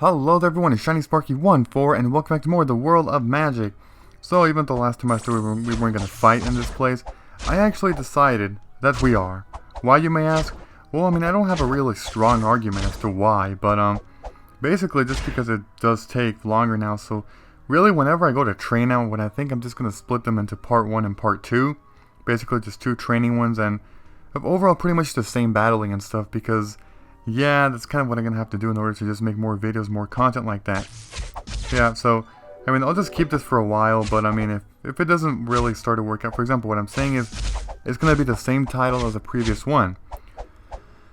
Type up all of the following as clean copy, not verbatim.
Hello there everyone, it's ShinySparky14 and welcome back to more of the World of Magic. So even though the last time I said we weren't going to fight in this place, I actually decided that we are. Why, you may ask? Well, I mean, I don't have a really strong argument as to why, but basically just because it does take longer now. So really whenever I go to train out, I think I'm just going to split them into part 1 and part 2. Basically just 2 training ones and overall pretty much the same battling and stuff, because yeah, that's kind of what I'm going to have to do in order to just make more videos, more content like that. Yeah, so, I mean, I'll just keep this for a while, but I mean, if it doesn't really start to work out, for example, what I'm saying is, it's going to be the same title as the previous one.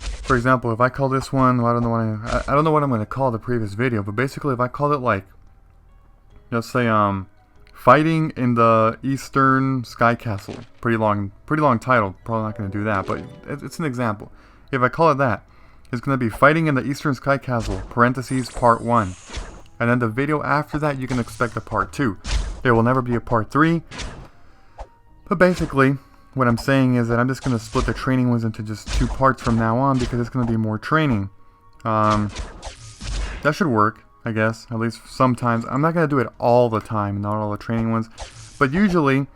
For example, if I call this one, well, I don't know what I'm going to call the previous video, but basically if I call it like, let's say, Fighting in the Eastern Sky Castle. Pretty long title, probably not going to do that, but it's an example. If I call it that, it's going to be Fighting in the Eastern Sky Castle, parentheses, part 1. And then the video after that, you can expect a part 2. There will never be a part 3. But basically, what I'm saying is that I'm just going to split the training ones into just 2 parts from now on, because it's going to be more training. That should work, I guess, at least sometimes. I'm not going to do it all the time, not all the training ones. But usually,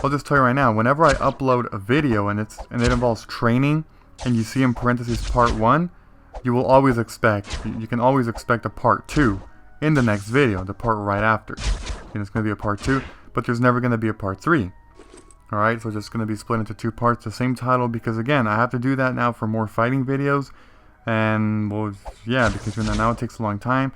I'll just tell you right now, whenever I upload a video and it involves training, and you see in parentheses part 1, you will always expect, you can always expect a part 2 in the next video, the part right after. And it's going to be a part 2, but there's never going to be a part 3. Alright, so it's just going to be split into 2 parts, the same title, because again, I have to do that now for more fighting videos. And, well, yeah, because now it takes a long time.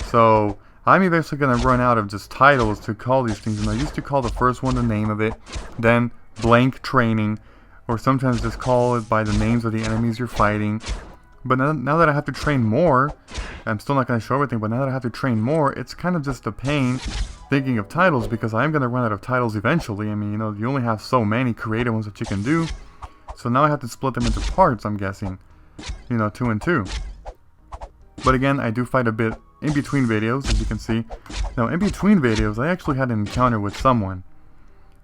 So, I'm eventually going to run out of just titles to call these things. And I used to call the first one the name of it, then blank training, or sometimes just call it by the names of the enemies you're fighting. But now that I have to train more, I'm still not going to show everything, but now that I have to train more, it's kind of just a pain thinking of titles, because I am going to run out of titles eventually. I mean, you know, you only have so many creative ones that you can do. So now I have to split them into parts, I'm guessing. You know, 2 and 2. But again, I do fight a bit in between videos, as you can see. Now, in between videos, I actually had an encounter with someone.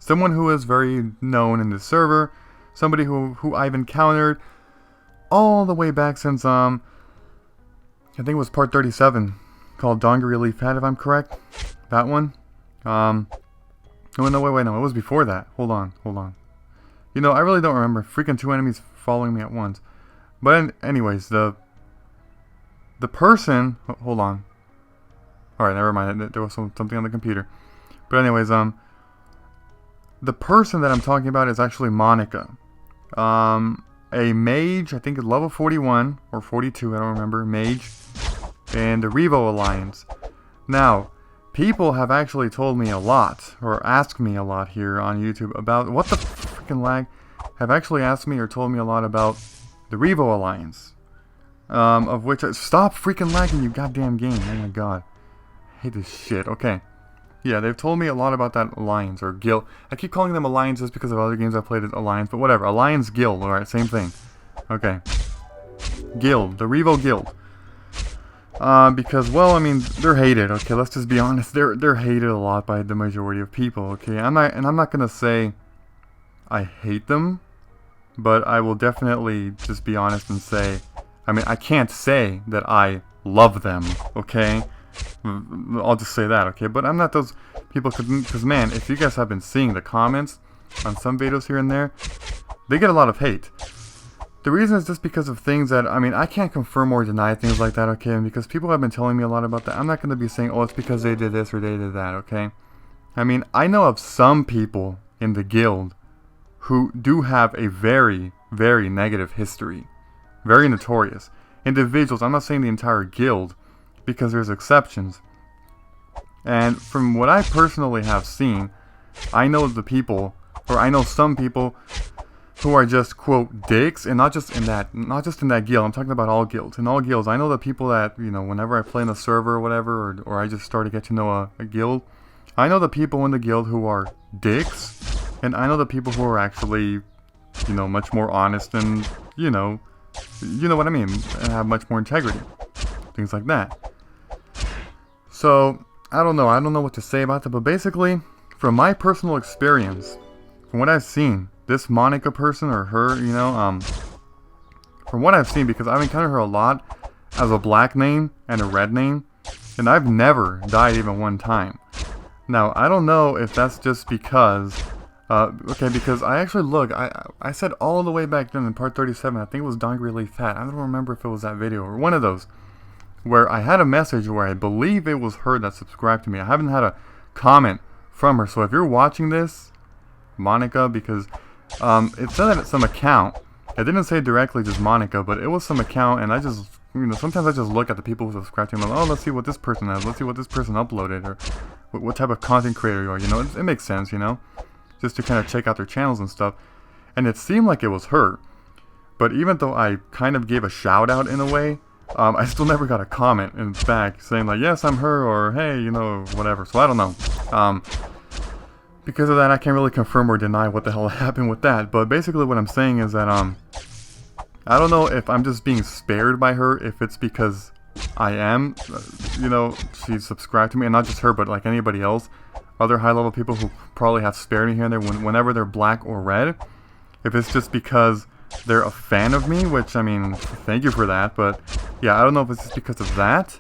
Someone who is very known in the server. Somebody who I've encountered all the way back since, I think it was part 37, called Dongari Leaf Hat, if I'm correct. That one. Oh, no, wait, no, it was before that. Hold on. You know, I really don't remember. Freaking 2 enemies following me at once. But anyways, the person, hold on. Alright, never mind, there was something on the computer. But anyways, the person that I'm talking about is actually Monica. A mage, I think it's level 41 or 42, I don't remember, mage, in the Revo Alliance. Now, people have actually told me a lot, or asked me a lot here on YouTube about, what the freaking lag, have actually asked me or told me a lot about the Revo Alliance. Of which, stop freaking lagging, you goddamn game, oh my god. I hate this shit, okay. Yeah, they've told me a lot about that Alliance, or Guild. I keep calling them Alliances because of other games I've played as Alliance, but whatever. Alliance Guild, alright, same thing. Okay. Guild, the Revo Guild. Because, well, I mean, they're hated, okay, let's just be honest. They're hated a lot by the majority of people, okay? I'm not gonna say I hate them, but I will definitely just be honest and say, I mean, I can't say that I love them, okay? I'll just say that, okay? But I'm not those people, because man, if you guys have been seeing the comments on some videos here and there, they get a lot of hate. The reason is just because of things that, I mean, I can't confirm or deny things like that, okay? And because people have been telling me a lot about that, I'm not going to be saying, oh, it's because they did this or they did that, okay? I mean, I know of some people in the guild who do have a very, very negative history. Very notorious. Individuals, I'm not saying the entire guild, because there's exceptions. And from what I personally have seen, I know the people, or I know some people who are just, quote, dicks, and not just in that guild. I'm talking about all guilds. In all guilds, I know the people that, you know, whenever I play in a server or whatever, or I just start to get to know a guild, I know the people in the guild who are dicks, and I know the people who are actually, you know, much more honest and, you know what I mean, and have much more integrity. Things like that. So, I don't know what to say about that, but basically, from my personal experience, from what I've seen, this Monica person, or her, you know, from what I've seen, because I've encountered her a lot as a black name and a red name, And I've never died even one time. Now, I don't know if that's just because... okay, because I actually look, I said all the way back then in part 37, I think it was Don Really Fat. I don't remember if it was that video or one of those, where I had a message where I believe it was her that subscribed to me. I haven't had a comment from her, so if you're watching this, Monica, because it said that it's some account. It didn't say directly just Monica, but it was some account, and I just, you know, sometimes I just look at the people who subscribe to me, like, oh, let's see what this person has, let's see what this person uploaded, or what type of content creator you are, you know, it makes sense, you know, just to kind of check out their channels and stuff, and it seemed like it was her, but even though I kind of gave a shout out in a way, I still never got a comment in back saying like, yes, I'm her, or hey, you know, whatever, so I don't know, because of that, I can't really confirm or deny what the hell happened with that, but basically what I'm saying is that, I don't know if I'm just being spared by her, if it's because I am, you know, she's subscribed to me, and not just her, but like anybody else, other high-level people who probably have spared me here and there whenever they're black or red, if it's just because they're a fan of me, which, I mean, thank you for that, but yeah, I don't know if it's just because of that,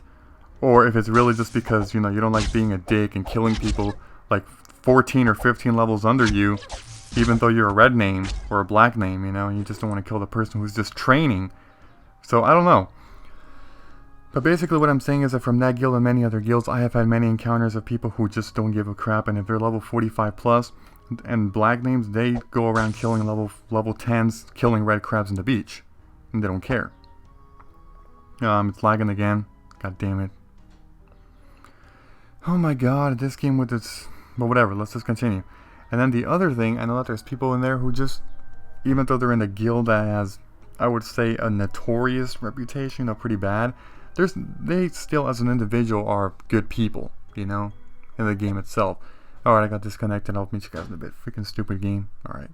or if it's really just because, you know, you don't like being a dick and killing people like 14 or 15 levels under you, even though you're a red name or a black name, you know, and you just don't want to kill the person who's just training. So, I don't know. But basically what I'm saying is that from that guild and many other guilds, I have had many encounters of people who just don't give a crap, and if they're level 45 plus, and black names, they go around killing level 10s, killing red crabs in the beach, and they don't care. It's lagging again. God damn it. Oh my god, this game with its... But whatever, let's just continue. And then the other thing, I know that there's people in there who just, even though they're in a guild that has, I would say, a notorious reputation of pretty bad, they still, as an individual, are good people, you know, in the game itself. Alright, I got disconnected. I'll meet you guys in a bit. Freaking stupid game. Alright.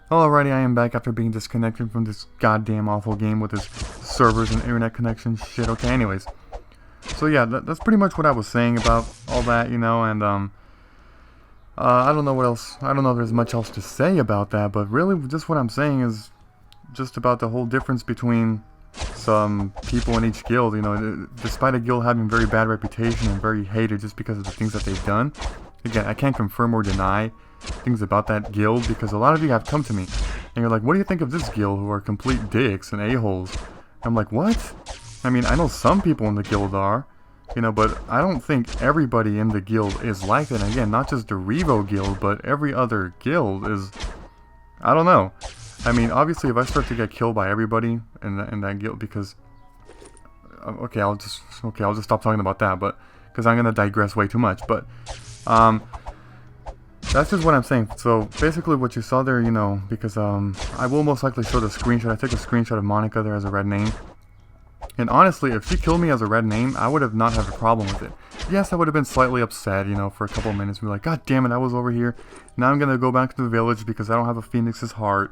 Alrighty, I am back after being disconnected from this goddamn awful game with its servers and internet connection shit. Okay, anyways. So yeah, that's pretty much what I was saying about all that, you know, and I don't know what else, I don't know if there's much else to say about that, but really just what I'm saying is just about the whole difference between some people in each guild, you know, despite a guild having very bad reputation and very hated just because of the things that they've done. Again, I can't confirm or deny things about that guild, because a lot of you have come to me and you're like, what do you think of this guild who are complete dicks and a-holes? I'm like, what? I mean, I know some people in the guild are, you know, but I don't think everybody in the guild is like that. And again, not just the Revo guild, but every other guild is, I don't know. I mean, obviously, if I start to get killed by everybody in that guild, because, okay, I'll just stop talking about that, but, because I'm gonna digress way too much, but, that's just what I'm saying. So, basically what you saw there, you know, because, I will most likely show the screenshot. I took a screenshot of Monica there as a red name. And honestly, if she killed me as a red name, I would have not had a problem with it. Yes, I would have been slightly upset, you know, for a couple of minutes. Be like, God damn it, I was over here. Now I'm gonna go back to the village because I don't have a Phoenix's heart.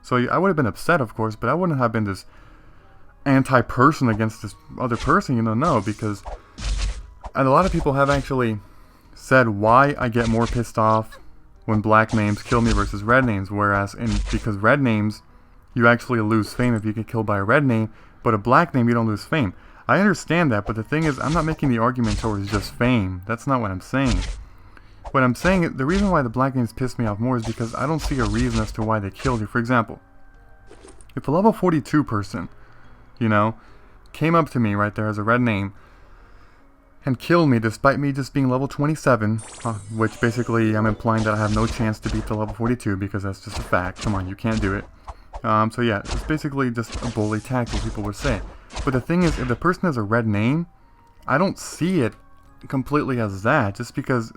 So I would have been upset, of course, but I wouldn't have been this anti-person against this other person, you know, no, because... And a lot of people have actually said why I get more pissed off when black names kill me versus red names, whereas because red names, you actually lose fame if you get killed by a red name, but a black name, you don't lose fame. I understand that, but the thing is, I'm not making the argument towards just fame. That's not what I'm saying. What I'm saying, the reason why the black names piss me off more is because I don't see a reason as to why they killed you. For example, if a level 42 person, you know, came up to me right there as a red name and killed me despite me just being level 27, which basically I'm implying that I have no chance to beat the level 42 because that's just a fact. Come on, you can't do it. So yeah, it's basically just a bully tactic, people would say. But the thing is, if the person has a red name, I don't see it completely as that, just because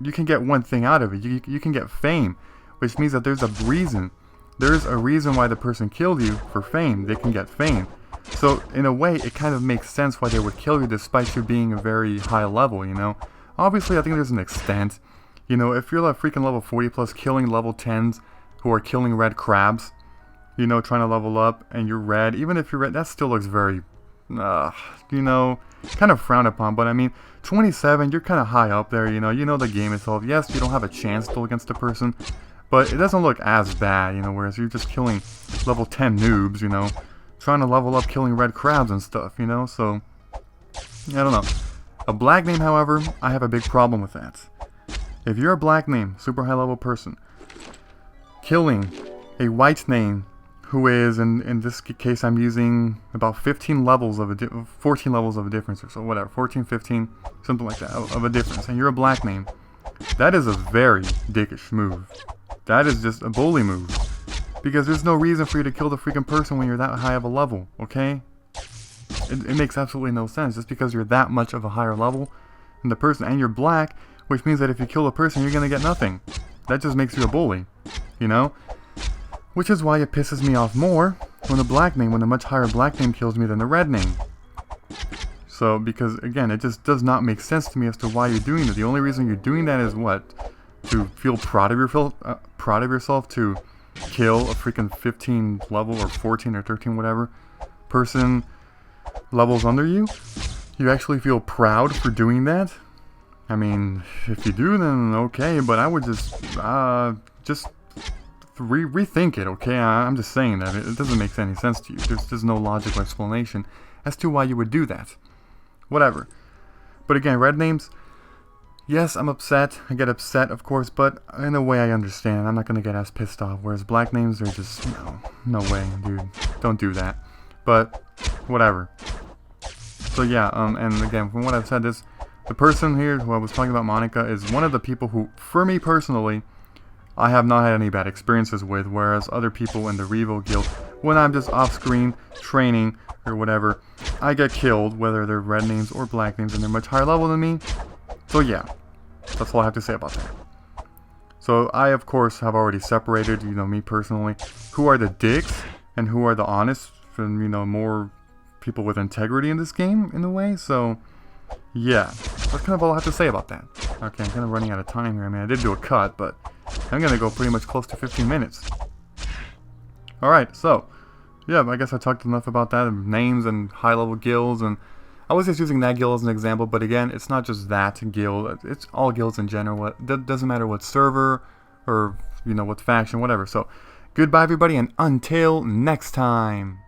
you can get one thing out of it. You can get fame, which means that there's a reason. There's a reason why the person killed you for fame. They can get fame. So in a way, it kind of makes sense why they would kill you despite you being a very high level, you know. Obviously, I think there's an extent. You know, if you're like freaking level 40 plus killing level 10s who are killing red crabs, you know, trying to level up, and you're red, even if you're red, that still looks very, you know, kind of frowned upon. But I mean, 27, you're kind of high up there, you know the game itself. Yes, you don't have a chance still against the person, but it doesn't look as bad, you know, whereas you're just killing level 10 noobs, you know, trying to level up killing red crabs and stuff, you know, so I don't know. A black name, however, I have a big problem with that. If you're a black name, super high level person, killing a white name who is, in this case I'm using about 15 levels of 14 levels of a difference or so, whatever, 14, 15, something like that, of a difference, and you're a black name, that is a very dickish move. That is just a bully move. Because there's no reason for you to kill the freaking person when you're that high of a level, okay? It makes absolutely no sense. Just because you're that much of a higher level than the person, and you're black, which means that if you kill the person, you're gonna get nothing. That just makes you a bully, you know? Which is why it pisses me off more when a much higher black name kills me than the red name. So, because again, it just does not make sense to me as to why you're doing that. The only reason you're doing that is what? To feel proud of yourself to kill a freaking 15 level or 14 or 13 whatever person levels under you? You actually feel proud for doing that? I mean, if you do, then okay, but I would just rethink it, okay? I'm just saying that. It doesn't make any sense to you. There's no logical explanation as to why you would do that. Whatever. But again, red names, yes, I'm upset. I get upset, of course, but in a way I understand. I'm not going to get as pissed off. Whereas black names are just, no way, dude. Don't do that. But, whatever. So yeah, and again, from what I've said, the person here who I was talking about, Monica, is one of the people who, for me personally, I have not had any bad experiences with, whereas other people in the Revo Guild, when I'm just off-screen training or whatever, I get killed, whether they're red names or black names, and they're much higher level than me. So yeah, that's all I have to say about that. So I, of course, have already separated, me personally, who are the dicks and who are the honest, and, more people with integrity in this game, in a way. So yeah, that's kind of all I have to say about that. Okay, I'm kind of running out of time here. I mean, I did do a cut, but I'm going to go pretty much close to 15 minutes. Alright, so, yeah, I guess I talked enough about that, and names and high-level guilds, and I was just using that guild as an example, but again, it's not just that guild, it's all guilds in general. It doesn't matter what server, or, what faction, whatever. So, goodbye everybody, and until next time!